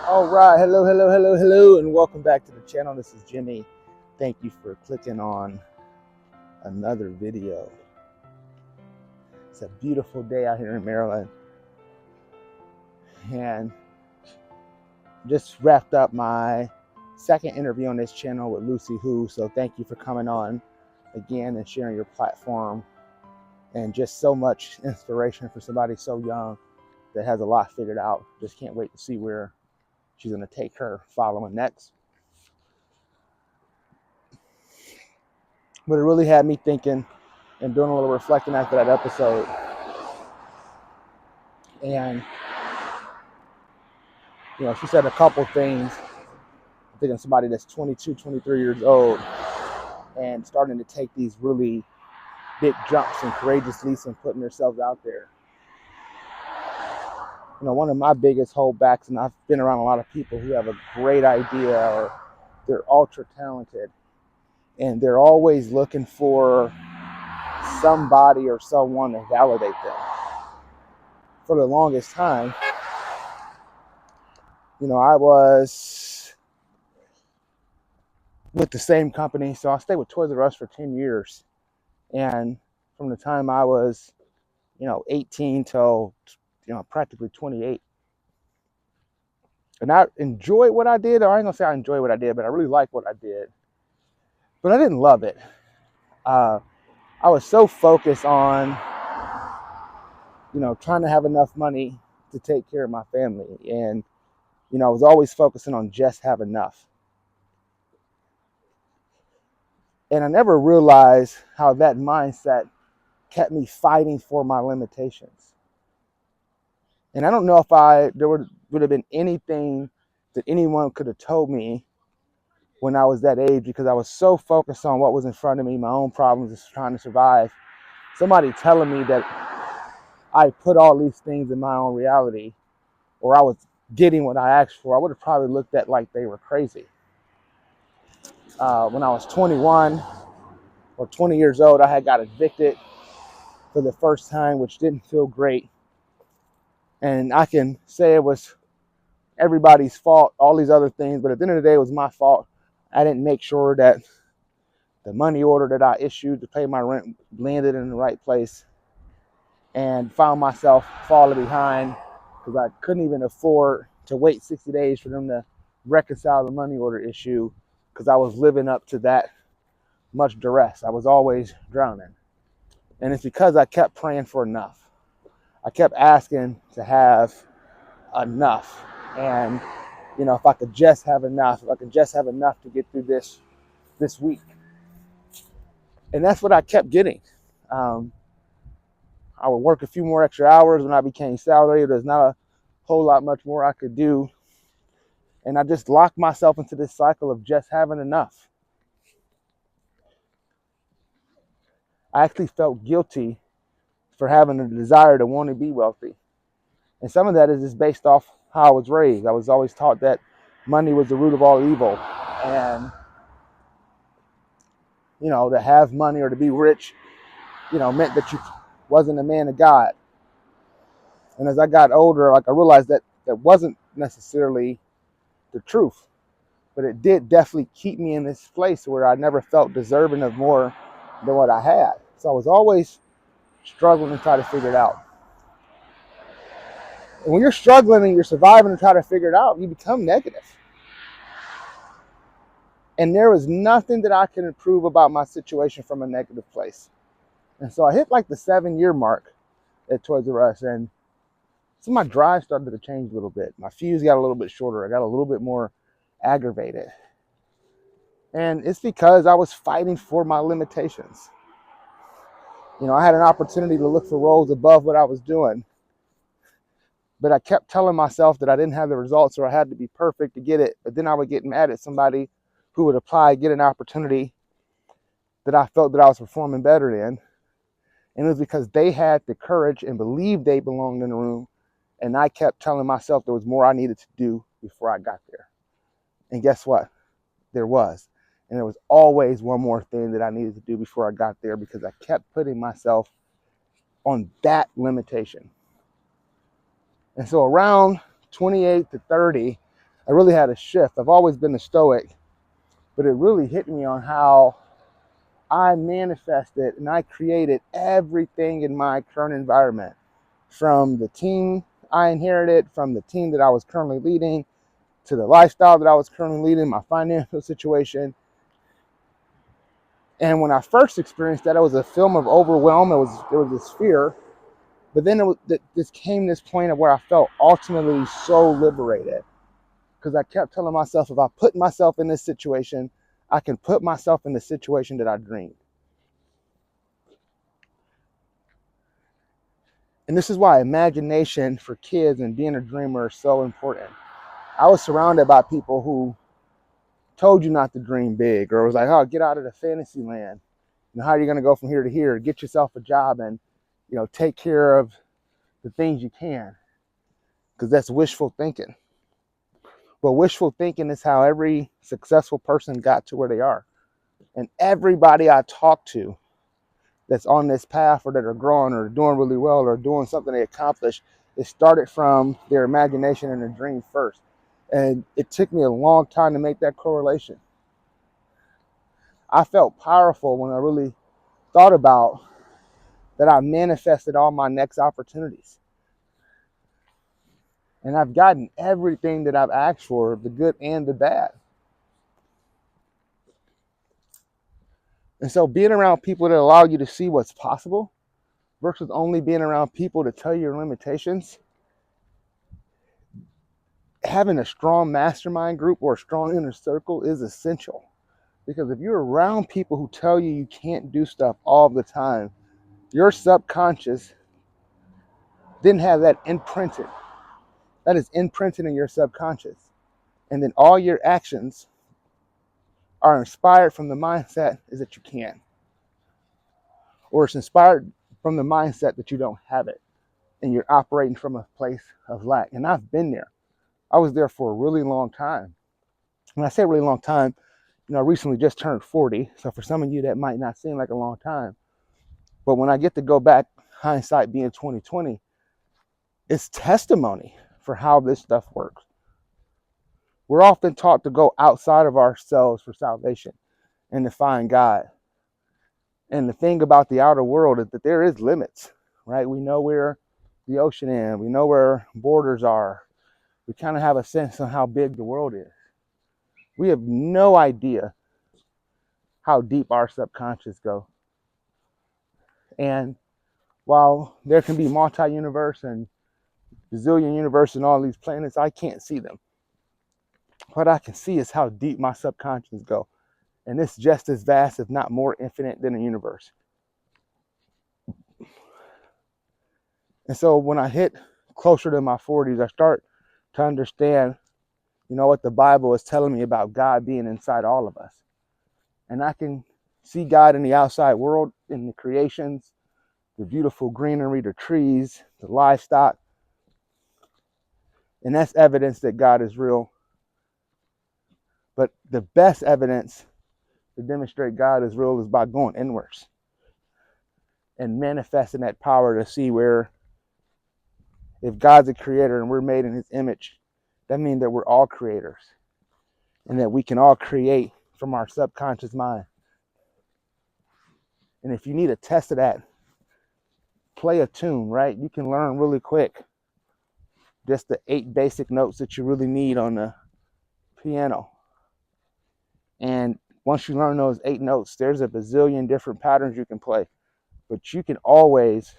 All right, hello, and welcome back to the channel. This is Jimmy. Thank you for clicking on another video. It's a beautiful day out here in Maryland, and just wrapped up my second interview on this channel with Lucie. So thank you for coming on again and sharing your platform, and just so much inspiration for somebody so young that has a lot figured out. Just can't wait to see where she's going to take her following next. But it really had me thinking and doing a little reflecting after that episode. And, she said a couple things. I'm thinking of somebody that's 22, 23 years old and starting to take these really big jumps and courageous leaps and putting themselves out there. One of my biggest holdbacks, and I've been around a lot of people who have a great idea or they're ultra talented, and they're always looking for somebody or someone to validate them. For the longest time, I was with the same company. So I stayed with Toys R Us for 10 years. And from the time I was, 18 till, practically 28. And I enjoyed what I did, or I ain't gonna say I enjoyed what I did, but I really liked what I did. But I didn't love it. I was so focused on, trying to have enough money to take care of my family. And, I was always focusing on just have enough. And I never realized how that mindset kept me fighting for my limitations. And I don't know if there would have been anything that anyone could have told me when I was that age, because I was so focused on what was in front of me, my own problems, just trying to survive. Somebody telling me that I put all these things in my own reality, or I was getting what I asked for, I would have probably looked at like they were crazy. When I was 21 or 20 years old, I had got evicted for the first time, which didn't feel great. And I can say it was everybody's fault, all these other things, but at the end of the day, it was my fault. I didn't make sure that the money order that I issued to pay my rent landed in the right place, and found myself falling behind because I couldn't even afford to wait 60 days for them to reconcile the money order issue, because I was living up to that much duress. I was always drowning. And it's because I kept praying for enough. I kept asking to have enough. And, if I could just have enough, to get through this week. And that's what I kept getting. I would work a few more extra hours when I became salary. There's not a whole lot much more I could do. And I just locked myself into this cycle of just having enough. I actually felt guilty for having a desire to want to be wealthy. And some of that is just based off how I was raised. I was always taught that money was the root of all evil. And, to have money or to be rich, meant that you wasn't a man of God. And as I got older, I realized that that wasn't necessarily the truth. But it did definitely keep me in this place where I never felt deserving of more than what I had. So I was always struggling to try to figure it out. And when you're struggling and you're surviving and try to figure it out, you become negative. And there was nothing that I could improve about my situation from a negative place. And so I hit like the 7-year mark at Toys R Us, and so my drive started to change a little bit. My fuse got a little bit shorter. I got a little bit more aggravated. And it's because I was fighting for my limitations. I had an opportunity to look for roles above what I was doing, but I kept telling myself that I didn't have the results or I had to be perfect to get it. But then I would get mad at somebody who would apply, get an opportunity that I felt that I was performing better in. And it was because they had the courage and believed they belonged in the room. And I kept telling myself there was more I needed to do before I got there. And guess what? There was. And there was always one more thing that I needed to do before I got there, because I kept putting myself on that limitation. And so around 28 to 30, I really had a shift. I've always been a stoic, but it really hit me on how I manifested and I created everything in my current environment, from the team I inherited, from the team that I was currently leading, to the lifestyle that I was currently leading, my financial situation. And when I first experienced that, it was a film of overwhelm. There was this fear, but then this came this point of where I felt ultimately so liberated, because I kept telling myself, if I put myself in this situation, I can put myself in the situation that I dreamed. And this is why imagination for kids and being a dreamer is so important. I was surrounded by people who told you not to dream big, or was like, oh, get out of the fantasy land. How are you going to go from here to here? Get yourself a job and, take care of the things you can, because that's wishful thinking. But wishful thinking is how every successful person got to where they are. And everybody I talk to that's on this path, or that are growing or doing really well or doing something they accomplished, it started from their imagination and their dream first. And it took me a long time to make that correlation. I felt powerful when I really thought about that I manifested all my next opportunities. And I've gotten everything that I've asked for, the good and the bad. And so being around people that allow you to see what's possible versus only being around people to tell you your limitations, having a strong mastermind group or a strong inner circle is essential. Because if you're around people who tell you you can't do stuff all the time, your subconscious didn't have that imprinted. That is imprinted in your subconscious. And then all your actions are inspired from the mindset is that you can. Or it's inspired from the mindset that you don't have it. And you're operating from a place of lack. And I've been there. I was there for a really long time. When I say really long time, I recently just turned 40. So for some of you, that might not seem like a long time. But when I get to go back, hindsight being 2020, it's testimony for how this stuff works. We're often taught to go outside of ourselves for salvation and to find God. And the thing about the outer world is that there is limits, right? We know where the ocean is. We know where borders are. We kind of have a sense of how big the world is. We have no idea how deep our subconscious go. And while there can be multi-universe and bazillion universe and all these planets, I can't see them. What I can see is how deep my subconscious go. And it's just as vast, if not more infinite than the universe. And so when I hit closer to my 40s, I start to understand, what the Bible is telling me about God being inside all of us. And I can see God in the outside world, in the creations, the beautiful greenery, the trees, the livestock. And that's evidence that God is real. But the best evidence to demonstrate God is real is by going inwards and manifesting that power to see where, if God's a creator and we're made in his image, that means that we're all creators and that we can all create from our subconscious mind. And if you need a test of that, play a tune, right? You can learn really quick just the 8 basic notes that you really need on the piano. And once you learn those 8 notes, there's a bazillion different patterns you can play. But you can always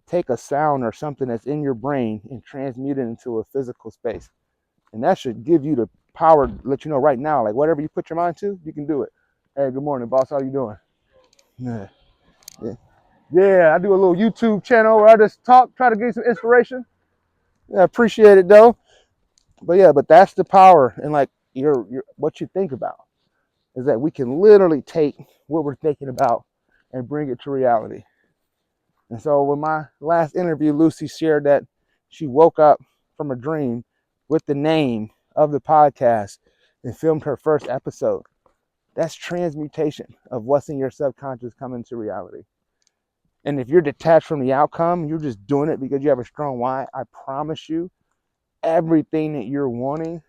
take a sound or something that's in your brain and transmute it into a physical space. And that should give you the power to let you know right now, like whatever you put your mind to, you can do it. Hey, good morning, boss. How you doing? Yeah, I do a little YouTube channel where I just talk, try to get some inspiration. Yeah, appreciate it though. But that's the power. And like your what you think about is that we can literally take what we're thinking about and bring it to reality. And so when my last interview, Lucie shared that she woke up from a dream with the name of the podcast and filmed her first episode. That's transmutation of what's in your subconscious coming to reality. And if you're detached from the outcome, you're just doing it because you have a strong why, I promise you, everything that you're wanting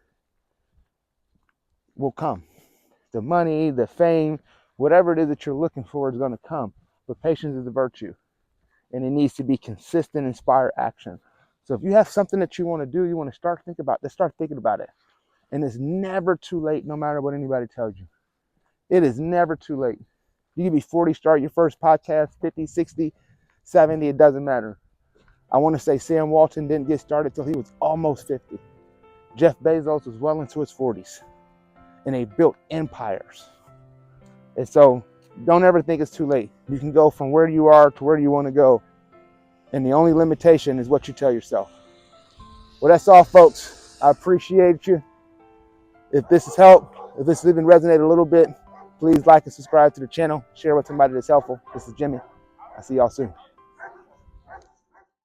will come. The money, the fame, whatever it is that you're looking for is going to come. But patience is a virtue, and it needs to be consistent, inspired action. So if you have something that you want to do, you want to start thinking about, let's start thinking about it. And it's never too late, no matter what anybody tells you. It is never too late. You can be 40, start your first podcast, 50, 60, 70, it doesn't matter. I want to say Sam Walton didn't get started till he was almost 50. Jeff Bezos was well into his 40s, and they built empires. And so don't ever think it's too late. You can go from where you are to where you want to go. And the only limitation is what you tell yourself. Well, that's all, folks. I appreciate you. If this has helped, if this has even resonated a little bit, please like and subscribe to the channel. Share with somebody that's helpful. This is Jimmy. I'll see y'all soon.